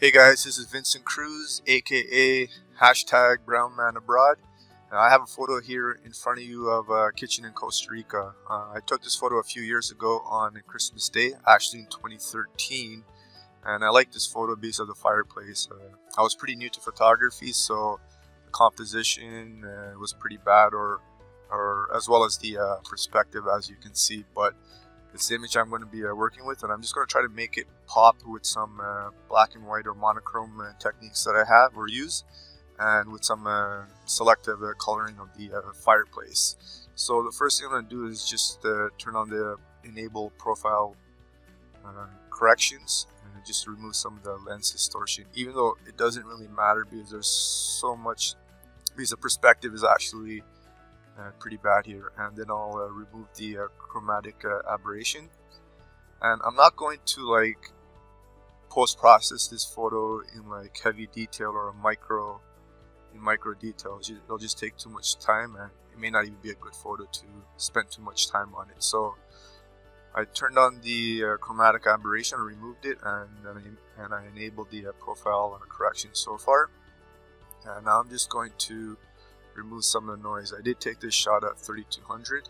Hey guys, this is Vincent Cruz, aka hashtag Brown Man Abroad. I have a photo here in front of you of a kitchen in Costa Rica. I took this photo a few years ago on Christmas Day, actually in 2013, and I like this photo because of the fireplace. I was pretty new to photography, so the composition was pretty bad, or as well as the perspective, as you can see. But it's the image I'm going to be working with, and I'm just going to try to make it pop with some black and white or monochrome techniques that I have or use, and with some selective coloring of the fireplace. So the first thing I'm going to do is just turn on the enable profile corrections, and just remove some of the lens distortion, even though it doesn't really matter because there's so much, because the perspective is actually pretty bad here. And then I'll remove the chromatic aberration, and I'm not going to like post-process this photo in like heavy detail or micro details. It'll just take too much time, and it may not even be a good photo to spend too much time on it. So I turned on the chromatic aberration, removed it, and I enabled the profile and correction so far. And now I'm just going to remove some of the noise. I did take this shot at 3200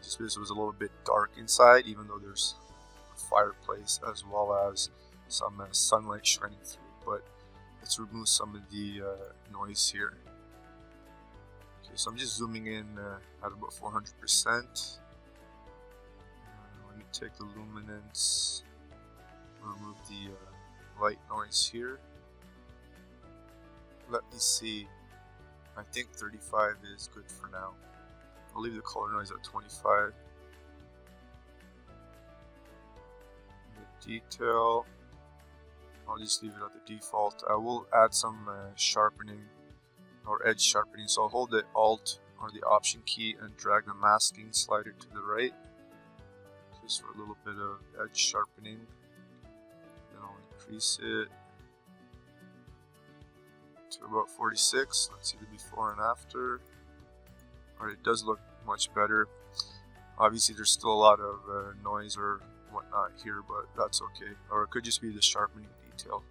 just because it was a little bit dark inside, even though there's a fireplace as well as some sunlight shining through. But let's remove some of the noise here. Okay, so I'm just zooming in at about 400%. Let me take the luminance, remove the light noise here. Let me see. I think 35 is good for now. I'll leave the color noise at 25. The detail, I'll just leave it at the default. I will add some sharpening or edge sharpening. So I'll hold the Alt or the Option key and drag the masking slider to the right, just for a little bit of edge sharpening. Then I'll increase it to about 46. Let's see the before and after. Alright, it does look much better. Obviously there's still a lot of noise or whatnot here, but that's okay. Or it could just be the sharpening detail.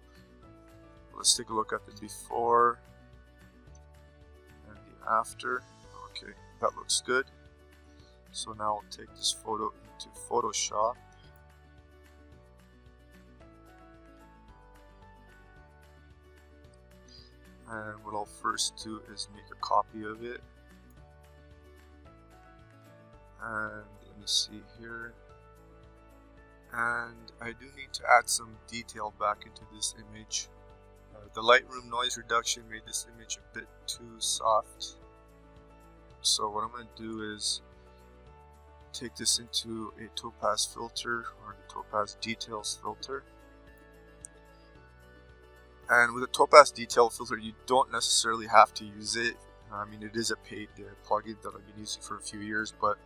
Let's take a look at the before and the after. Okay, that looks good. So now I'll take this photo into Photoshop. And what I'll first do is make a copy of it. And let me see here. And I do need to add some detail back into this image. The Lightroom noise reduction made this image a bit too soft. So what I'm going to do is take this into a Topaz filter, or the Topaz Details filter. And with a Topaz Detail filter, you don't necessarily have to use it. I mean, it is a paid plugin that I've been using for a few years, but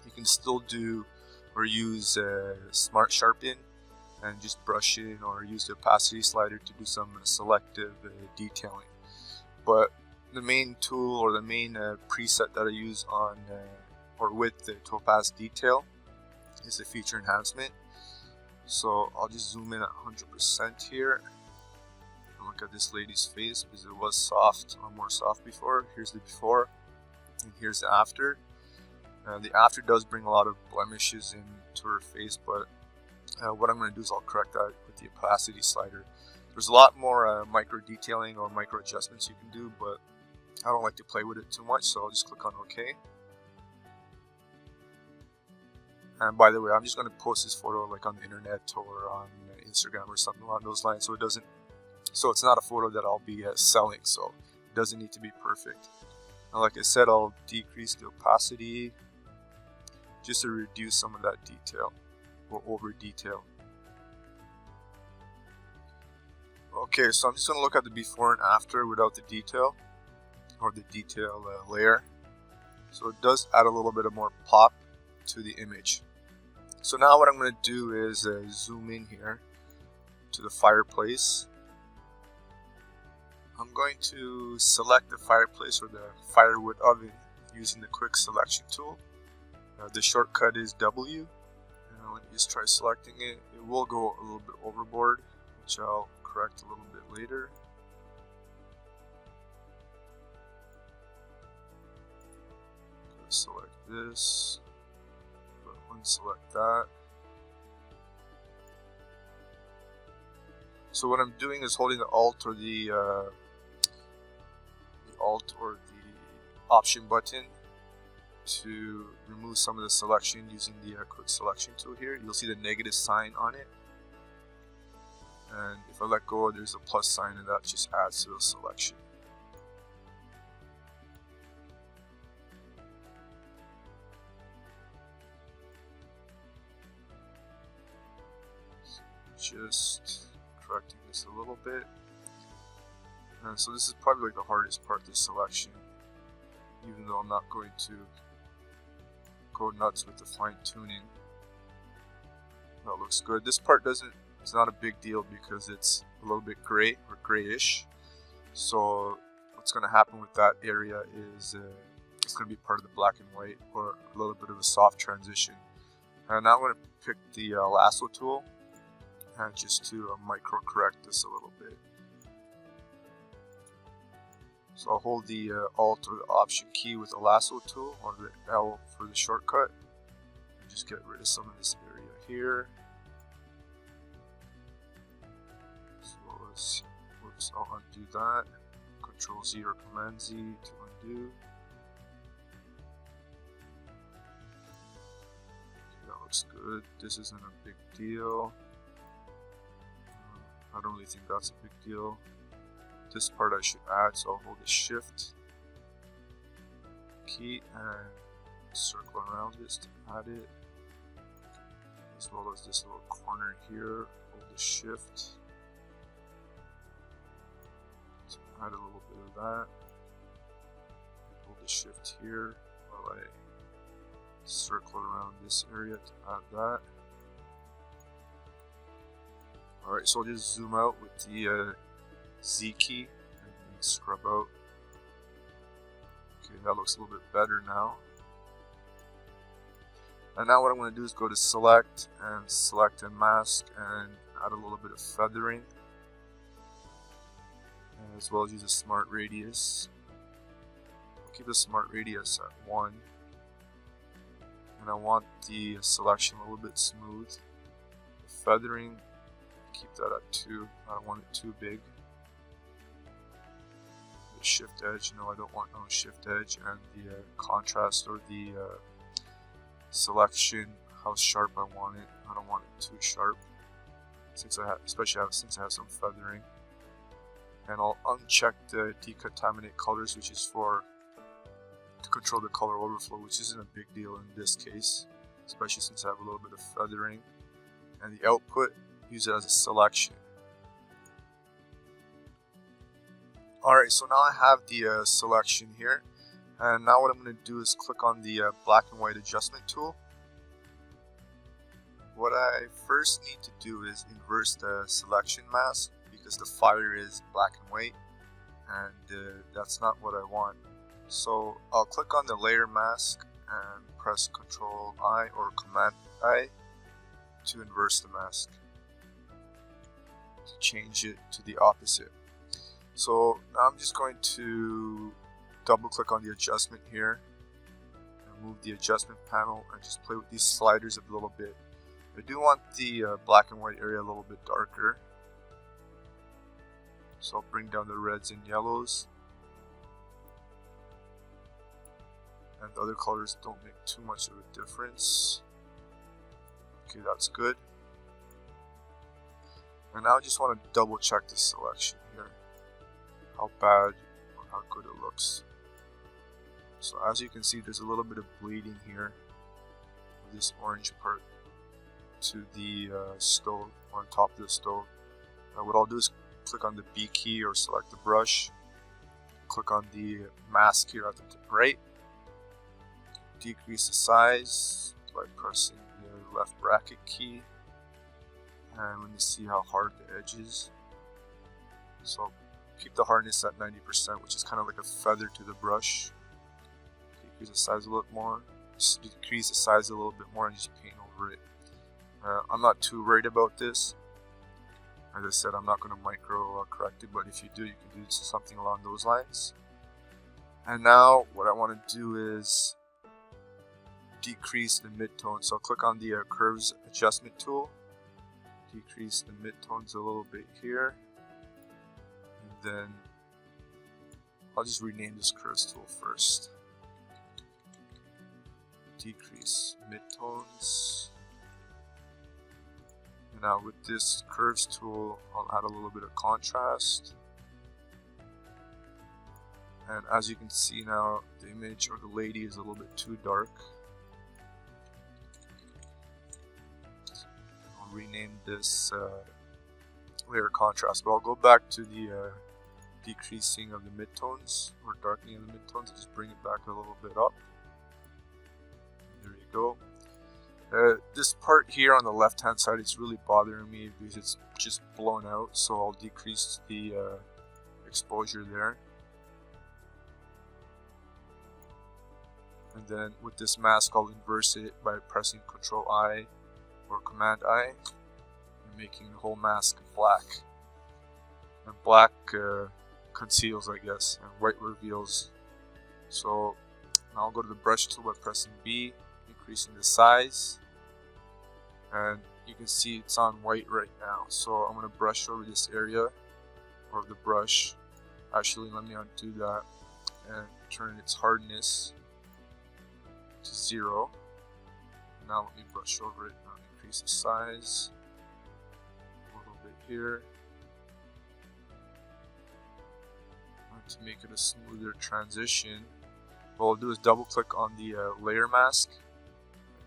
you can still do or use Smart Sharpen and just brush in, or use the opacity slider to do some selective detailing. But the main tool or the main preset that I use on or with the Topaz Detail is the feature enhancement. So I'll just zoom in at 100% here. Look at this lady's face, because it was soft or more soft before. Here's the before and here's the after. The after does bring a lot of blemishes into her face, but what I'm going to do is I'll correct that with the opacity slider. There's a lot more micro detailing or micro adjustments you can do, but I don't like to play with it too much, so I'll just click on OK. And by the way, I'm just going to post this photo like on the internet or on Instagram or something along those lines, so it's not a photo that I'll be selling, so it doesn't need to be perfect. Now, like I said, I'll decrease the opacity just to reduce some of that detail or over detail. Okay, so I'm just going to look at the before and after without the detail or the detail layer. So it does add a little bit of more pop to the image. So now what I'm going to do is zoom in here to the fireplace. I'm going to select the fireplace or the firewood oven using the quick selection tool. The shortcut is W. Let me just try selecting it. It will go a little bit overboard, which I'll correct a little bit later. Select this, unselect that. So what I'm doing is holding the Alt or the Option button to remove some of the selection using the quick selection tool here. You'll see the negative sign on it, and if I let go, there's a plus sign, and that just adds to the selection. So just correcting this a little bit. And so this is probably like the hardest part, this selection, even though I'm not going to go nuts with the fine tuning. That looks good. This part it's not a big deal because it's a little bit gray or grayish. So what's going to happen with that area is it's going to be part of the black and white, or a little bit of a soft transition. And now I'm going to pick the lasso tool and just to micro correct this a little bit. So I'll hold the Alt or the Option key with the lasso tool, or the L for the shortcut, and just get rid of some of this area here. So I'll undo that. Control Z or Command Z to undo. Okay, that looks good. This isn't a big deal. I don't really think that's a big deal. This part I should add, so I'll hold the Shift key and circle around this to add it, as well as this little corner here. Hold the Shift to add a little bit of that. Hold the Shift here while I circle around this area to add that. Alright, so I'll just zoom out with the Z key and scrub out. Okay, that looks a little bit better now. And now what I'm going to do is go to Select and Mask and add a little bit of feathering, as well as use a Smart Radius. I'll keep the Smart Radius at 1, and I want the selection a little bit smooth. The feathering, keep that at 2. I don't want it too big. The shift edge, no, I don't want no shift edge. And the contrast or the selection, how sharp I want it. I don't want it too sharp, especially since I have some feathering. And I'll uncheck the decontaminate colors, which is to control the color overflow, which isn't a big deal in this case, especially since I have a little bit of feathering. And the output, use it as a selection. Alright, so now I have the selection here, and now what I'm going to do is click on the black and white adjustment tool. What I first need to do is inverse the selection mask, because the fire is black and white, and that's not what I want. So I'll click on the layer mask and press Ctrl I or Command I to inverse the mask, to change it to the opposite. So now I'm just going to double click on the adjustment here and move the adjustment panel and just play with these sliders a little bit. I do want the black and white area a little bit darker, so I'll bring down the reds and yellows, and the other colors don't make too much of a difference. Okay, that's good. And now I just want to double check the selection here, how bad or how good it looks. So as you can see, there's a little bit of bleeding here with this orange part to the stove, on top of the stove. Now what I'll do is click on the B key or select the brush, click on the mask here at the right, decrease the size by pressing the left bracket key, and let me see how hard the edge is. So keep the hardness at 90%, which is kind of like a feather to the brush. Decrease the size a little more, decrease the size a little bit more, and just paint over it. I'm not too worried about this. As I said, I'm not going to micro correct it, but if you do, you can do something along those lines. And now what I want to do is decrease the midtone. So I'll click on the curves adjustment tool, decrease the midtones a little bit here, and then I'll just rename this curves tool first. Decrease midtones. And now with this curves tool, I'll add a little bit of contrast. And as you can see now, the image or the lady is a little bit too dark. I'll rename this layer contrast, but I'll go back to the decreasing of the midtones or darkening of the midtones. Just bring it back a little bit up. There you go. This part here on the left hand side, it's really bothering me because it's just blown out, so I'll decrease the exposure there. And then with this mask, I'll inverse it by pressing Ctrl I or Command I and making the whole mask black. And black conceals, I guess, and white reveals. So now I'll go to the brush tool by pressing B, increasing the size, and you can see it's on white right now. So I'm going to brush over this area of the brush. Actually, let me undo that and turn its hardness to 0. Now let me brush over it and increase the size a little bit here to make it a smoother transition. What I'll do is double click on the layer mask,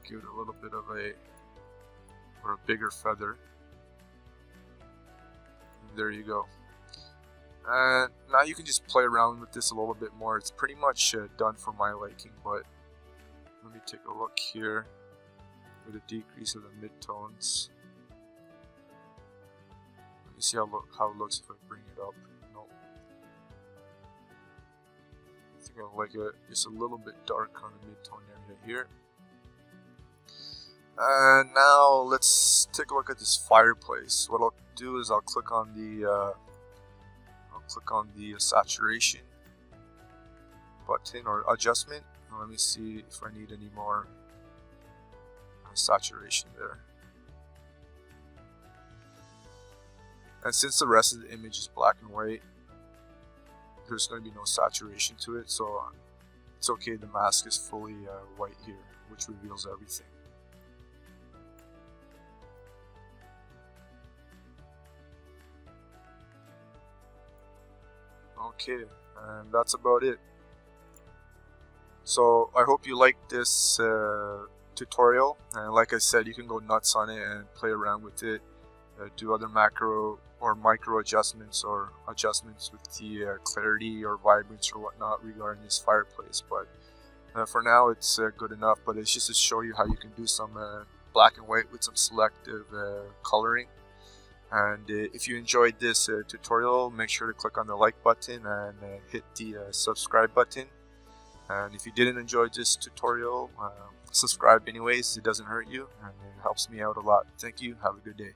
give it a little bit of a bigger feather. And there you go. And now you can just play around with this a little bit more. It's pretty much done for my liking, but let me take a look here with a decrease of the midtones. Let me see how it looks if I bring it up. Nope. I think I like it just a little bit dark on the midtone area here. And now let's take a look at this fireplace. What I'll do is I'll click on the saturation button or adjustment. Let me see if I need any more saturation there. And since the rest of the image is black and white, there's going to be no saturation to it, so it's okay. The mask is fully white here, which reveals everything. Okay, and that's about it. So I hope you liked this tutorial, and like I said, you can go nuts on it and play around with it, do other macro or micro adjustments or adjustments with the clarity or vibrance or whatnot regarding this fireplace. But for now it's good enough, but it's just to show you how you can do some black and white with some selective coloring. And if you enjoyed this tutorial, make sure to click on the like button and hit the subscribe button. And if you didn't enjoy this tutorial, subscribe anyways. It doesn't hurt you and it helps me out a lot. Thank you. Have a good day.